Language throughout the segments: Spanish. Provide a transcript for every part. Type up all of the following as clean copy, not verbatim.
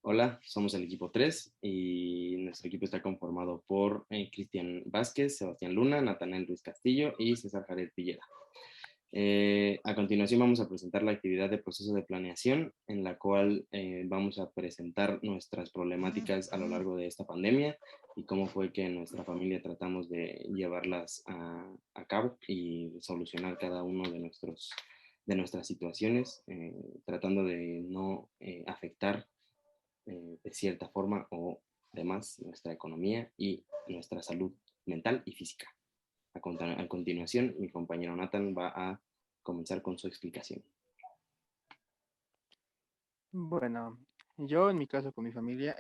Hola, somos el equipo 3 y nuestro equipo está conformado por Cristian Vázquez, Sebastián Luna, Natanael Ruiz Castillo y César Jared Villera. A continuación vamos a presentar la actividad de proceso de planeación en la cual vamos a presentar nuestras problemáticas a lo largo de esta pandemia y cómo fue que en nuestra familia tratamos de llevarlas a cabo y solucionar cada uno de nuestras situaciones, tratando de no afectar de cierta forma o demás nuestra economía y nuestra salud mental y física. A continuación, mi compañero Nathan va a comenzar con su explicación. Bueno, yo en mi caso con mi familia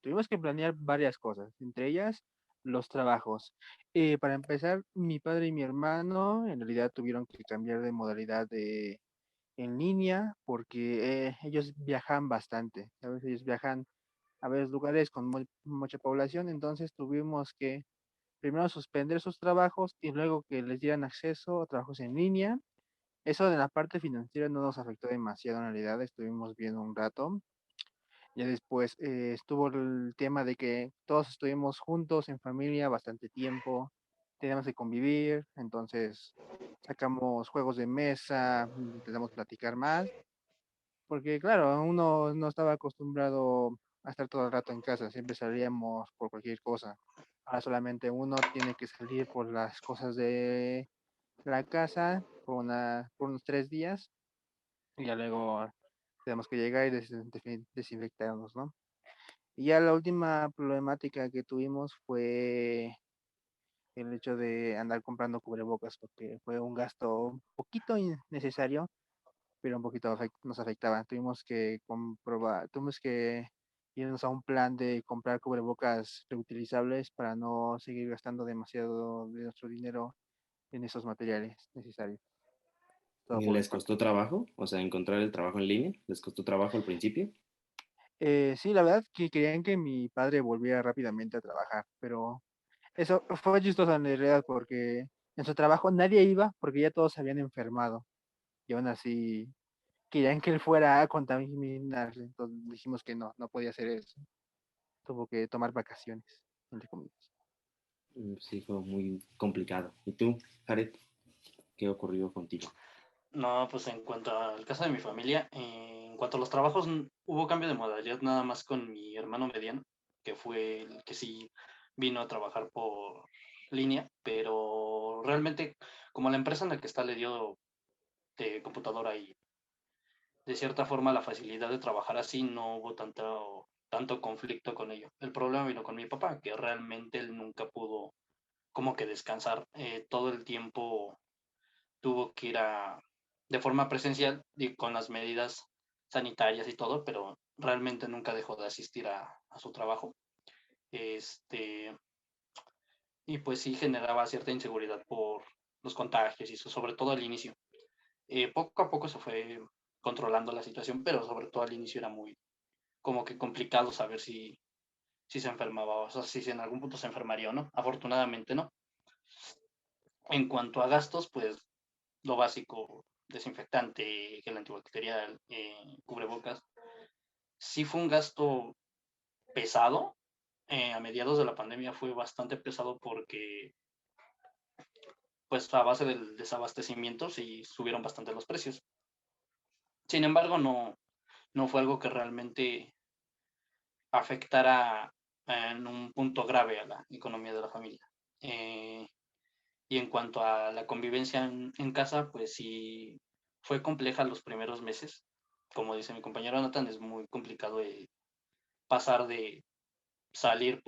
tuvimos que planear varias cosas, entre ellas los trabajos. Para empezar, mi padre y mi hermano en realidad tuvieron que cambiar de modalidad en línea porque ellos viajan bastante, ¿sabes? Ellos viajan a varios lugares con mucha población, entonces tuvimos que primero suspender sus trabajos y luego que les dieran acceso a trabajos en línea. Eso de la parte financiera no nos afectó demasiado en realidad, estuvimos bien un rato. Ya después estuvo el tema de que todos estuvimos juntos en familia bastante tiempo, teníamos que convivir, entonces sacamos juegos de mesa, intentamos platicar más, porque claro, uno no estaba acostumbrado a estar todo el rato en casa, siempre salíamos por cualquier cosa. Ahora solamente uno tiene que salir por las cosas de la casa por unos 3 días y ya luego tenemos que llegar y desinfectarnos, ¿no? Y ya la última problemática que tuvimos fue el hecho de andar comprando cubrebocas, porque fue un gasto un poquito innecesario, pero un poquito nos afectaba. Tuvimos que irnos a un plan de comprar cubrebocas reutilizables para no seguir gastando demasiado de nuestro dinero en esos materiales necesarios. Todo por mi ¿Les parte. costó trabajo? O sea, encontrar el trabajo en línea. ¿Les costó trabajo al principio? Sí, la verdad que querían que mi padre volviera rápidamente a trabajar, pero eso fue chistoso en realidad porque en su trabajo nadie iba porque ya todos se habían enfermado y aún así querían que él fuera a contaminarse. Entonces dijimos que no, no podía hacer eso. Tuvo que tomar vacaciones, entre comillas. Sí, fue muy complicado. ¿Y tú, Jared, qué ocurrió contigo? No, pues en cuanto al caso de mi familia, en cuanto a los trabajos, hubo cambio de modalidad nada más con mi hermano mediano, que fue el que sí vino a trabajar por línea, pero realmente como la empresa en la que está le dio de computadora y de cierta forma la facilidad de trabajar así, no hubo tanto conflicto con ello. El problema vino con mi papá, que realmente él nunca pudo como que descansar. Todo el tiempo tuvo que ir de forma presencial y con las medidas sanitarias y todo, pero realmente nunca dejó de asistir a su trabajo. Este, y pues sí generaba cierta inseguridad por los contagios y eso, sobre todo al inicio. Poco a poco se fue controlando la situación, pero sobre todo al inicio era muy como que complicado saber si se enfermaba, o sea, si en algún punto se enfermaría o no. Afortunadamente no. En cuanto a gastos, pues lo básico, desinfectante, gel antibacterial, cubrebocas. Sí fue un gasto pesado. A mediados de la pandemia fue bastante pesado porque, pues a base del desabastecimiento, sí subieron bastante los precios. Sin embargo, no fue algo que realmente afectara en un punto grave a la economía de la familia. Eh, y en cuanto a la convivencia en casa, pues sí fue compleja los primeros meses. Como dice mi compañero Nathan, es muy complicado pasar de salir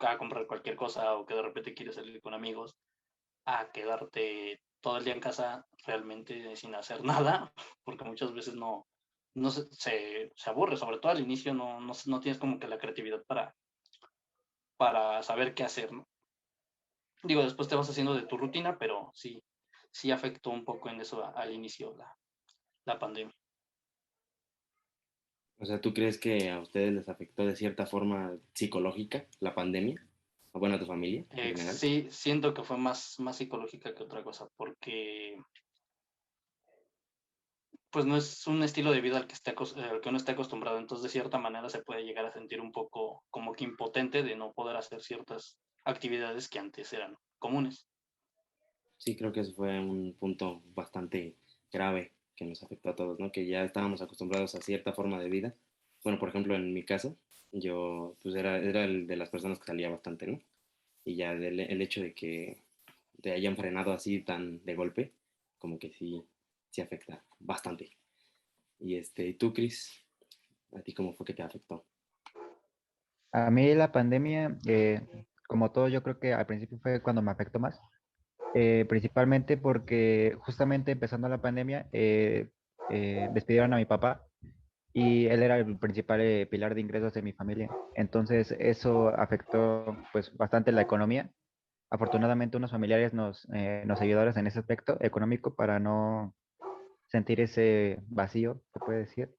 a comprar cualquier cosa o que de repente quieres salir con amigos a quedarte todo el día en casa realmente sin hacer nada, porque muchas veces no se aburre, sobre todo al inicio no tienes como que la creatividad para saber qué hacer, ¿no? Digo, después te vas haciendo de tu rutina, pero sí afectó un poco en eso al inicio la pandemia. O sea, ¿tú crees que a ustedes les afectó de cierta forma psicológica la pandemia? O bueno, a tu familia en general. Sí, siento que fue más psicológica que otra cosa, porque pues no es un estilo de vida al que uno esté acostumbrado, entonces de cierta manera se puede llegar a sentir un poco como que impotente de no poder hacer ciertas actividades que antes eran comunes. Sí, creo que eso fue un punto bastante grave que nos afectó a todos, ¿no? Que ya estábamos acostumbrados a cierta forma de vida. Bueno, por ejemplo, en mi caso, yo pues era el de las personas que salía bastante, ¿no? Y ya el hecho de que te hayan frenado así tan de golpe, como que sí, sí afecta bastante. ¿Y tú, Cris? ¿A ti cómo fue que te afectó? A mí la pandemia, como todo, yo creo que al principio fue cuando me afectó más, principalmente porque justamente empezando la pandemia, despidieron a mi papá y él era el principal pilar de ingresos de mi familia. Entonces eso afectó pues bastante la economía. Afortunadamente unos familiares nos ayudaron en ese aspecto económico para no sentir ese vacío, se puede decir.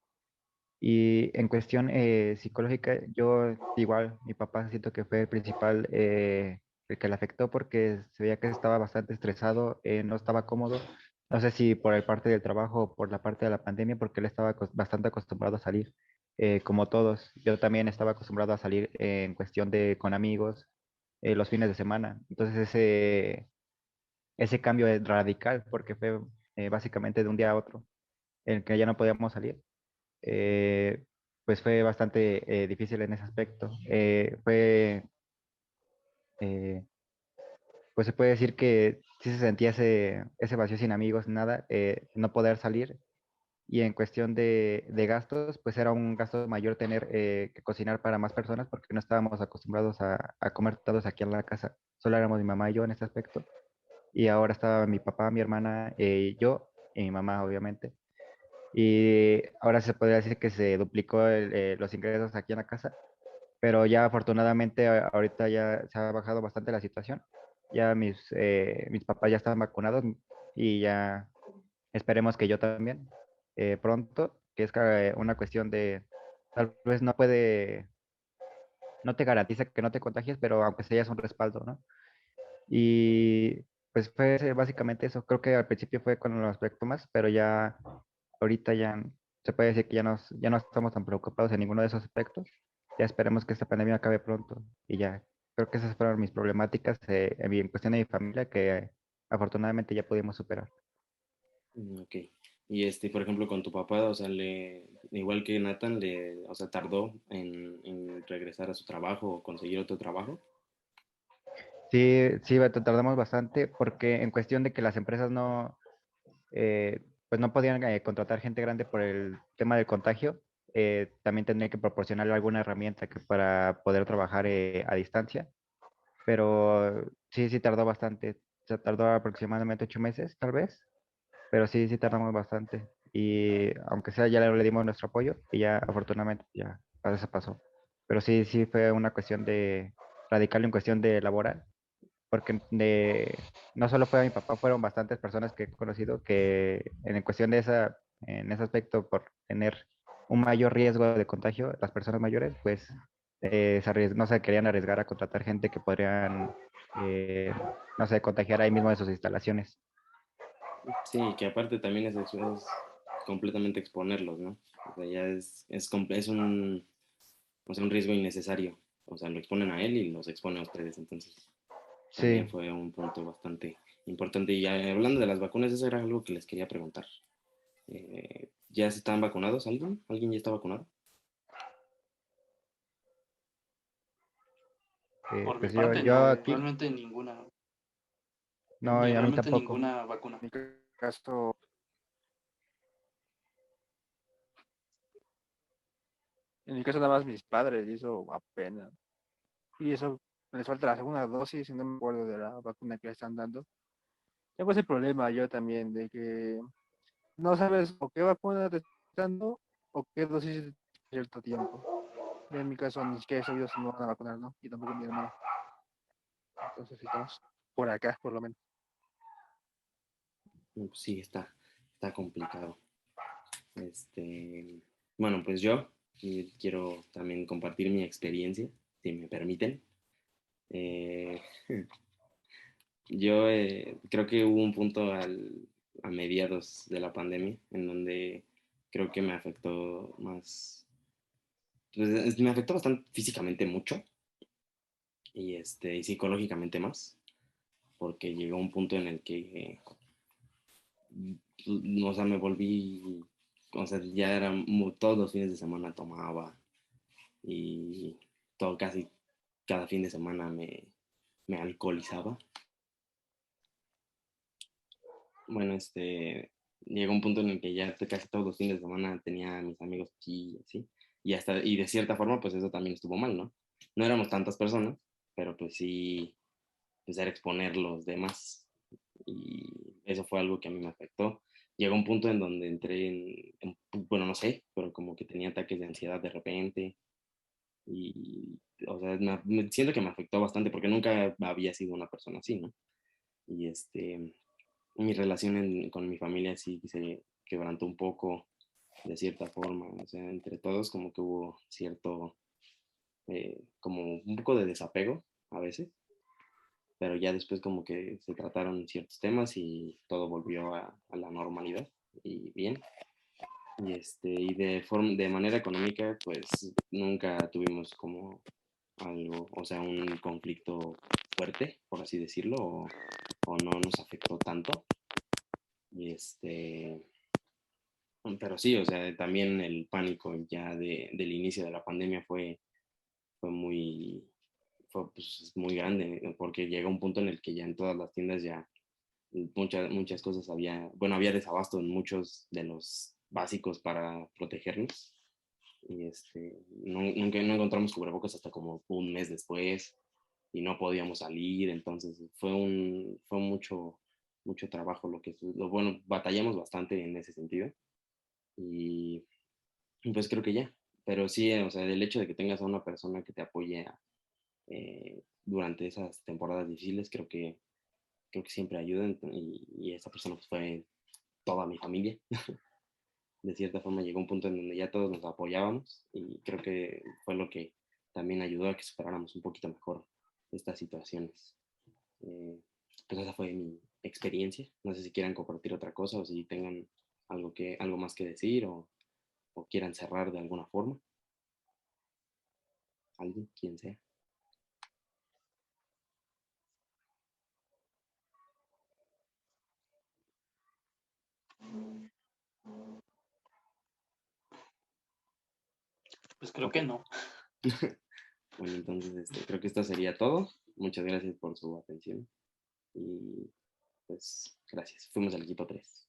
Y en cuestión psicológica, yo igual, mi papá siento que fue el principal, el que le afectó porque se veía que estaba bastante estresado, no estaba cómodo. No sé si por el parte del trabajo o por la parte de la pandemia, porque él estaba bastante acostumbrado a salir, como todos. Yo también estaba acostumbrado a salir en cuestión de con amigos los fines de semana. Entonces ese cambio es radical porque fue básicamente de un día a otro en el que ya no podíamos salir, eh, pues fue bastante difícil en ese aspecto. Eh, pues se puede decir que sí se sentía ese vacío sin amigos, nada, no poder salir. Y en cuestión de gastos, pues era un gasto mayor tener que cocinar para más personas porque no estábamos acostumbrados a comer todos aquí en la casa. Solo éramos mi mamá y yo en este aspecto. Y ahora estaba mi papá, mi hermana, yo y mi mamá, obviamente. Y ahora se podría decir que se duplicó los ingresos aquí en la casa, pero ya afortunadamente ahorita ya se ha bajado bastante la situación. Ya mis papás ya están vacunados y ya esperemos que yo también pronto, que es una cuestión de tal vez no te garantiza que no te contagies, pero aunque sea es un respaldo, ¿no? Y pues fue básicamente eso. Creo que al principio fue con los aspectos más, pero ya ahorita ya se puede decir que ya no estamos tan preocupados en ninguno de esos aspectos. Ya esperemos que esta pandemia acabe pronto y ya. Creo que esas fueron mis problemáticas en cuestión de mi familia que afortunadamente ya pudimos superar. Ok. Por ejemplo, con tu papá, o sea, igual que Nathan, o sea, tardó en regresar a su trabajo o conseguir otro trabajo. Sí, sí, Beto, tardamos bastante porque en cuestión de que las empresas pues no podían contratar gente grande por el tema del contagio, también tendría que proporcionarle alguna herramienta para poder trabajar a distancia, pero sí, sí tardó bastante, se tardó aproximadamente 8 meses, tal vez, pero sí, sí tardamos bastante y aunque sea ya le dimos nuestro apoyo y ya afortunadamente ya eso pasó, pero sí, sí fue una cuestión de radical en cuestión de laboral porque no solo fue a mi papá, fueron bastantes personas que he conocido que en cuestión en ese aspecto, por tener un mayor riesgo de contagio, las personas mayores, pues no se querían arriesgar a contratar gente que podrían, eh, no sé, contagiar ahí mismo de sus instalaciones. Sí, que aparte también es completamente exponerlos, ¿no? O sea, ya es o sea, un riesgo innecesario. O sea, lo exponen a él y los expone a ustedes. Entonces, también Sí, fue un punto bastante importante. Y hablando de las vacunas, eso era algo que les quería preguntar. ¿Ya se están vacunados alguien? ¿Alguien ya está vacunado? Por mi pues parte, yo no, aquí, realmente ninguna, no, y a mí realmente tampoco. ninguna vacuna. En mi caso, en mi caso nada más mis padres, y eso apenas. Y eso les falta la segunda dosis, y no me acuerdo de la vacuna que le están dando. Tengo ese problema yo también, de que no sabes o qué vacuna te están dando o qué dosis de cierto tiempo. Yo en mi caso ni siquiera he sabido si me van a vacunar, ¿no? Y tampoco mi hermano. Entonces estamos por acá, por lo menos. Pues sí, está complicado. Este, bueno, pues yo quiero también compartir mi experiencia, si me permiten. Eh, yo creo que hubo un punto a mediados de la pandemia, en donde creo que me afectó más, pues, me afectó bastante físicamente mucho y psicológicamente más, porque llegó un punto en el que, o sea, me volví, o sea, ya era, todos los fines de semana tomaba y casi cada fin de semana me alcoholizaba. Bueno, llegó un punto en el que ya casi todos los fines de semana tenía a mis amigos aquí y así, y de cierta forma, pues eso también estuvo mal, ¿no? No éramos tantas personas, pero pues sí, pues era exponer los demás, y eso fue algo que a mí me afectó. Llegó un punto en donde entré bueno, no sé, pero como que tenía ataques de ansiedad de repente, y, o sea, siento que me afectó bastante porque nunca había sido una persona así, ¿no? Y mi relación con mi familia sí se quebrantó un poco de cierta forma, o sea, entre todos como que hubo cierto, como un poco de desapego a veces, pero ya después como que se trataron ciertos temas y todo volvió a la normalidad y bien. Y de manera económica, pues nunca tuvimos como algo, o sea, un conflicto fuerte, por así decirlo, o no nos afectó tanto. Y pero sí, o sea, también el pánico ya del inicio de la pandemia fue muy, pues, muy grande, ¿no? Porque llega un punto en el que ya en todas las tiendas ya muchas cosas había desabasto en muchos de los básicos para protegernos. Y nunca no encontramos cubrebocas hasta como un mes después y no podíamos salir, entonces fue mucho trabajo bueno, batallamos bastante en ese sentido y pues creo que ya, pero sí, o sea, el hecho de que tengas a una persona que te apoye durante esas temporadas difíciles, creo que siempre ayuda y esa persona pues, fue toda mi familia. De cierta forma llegó un punto en donde ya todos nos apoyábamos y creo que fue lo que también ayudó a que superáramos un poquito mejor estas situaciones. Eh, pues esa fue mi experiencia. No sé si quieran compartir otra cosa o si tengan algo más que decir o quieran cerrar de alguna forma. Alguien, quien sea. Pues creo Ok. que no. Bueno, entonces creo que esto sería todo. Muchas gracias por su atención y pues gracias. Fuimos al equipo 3.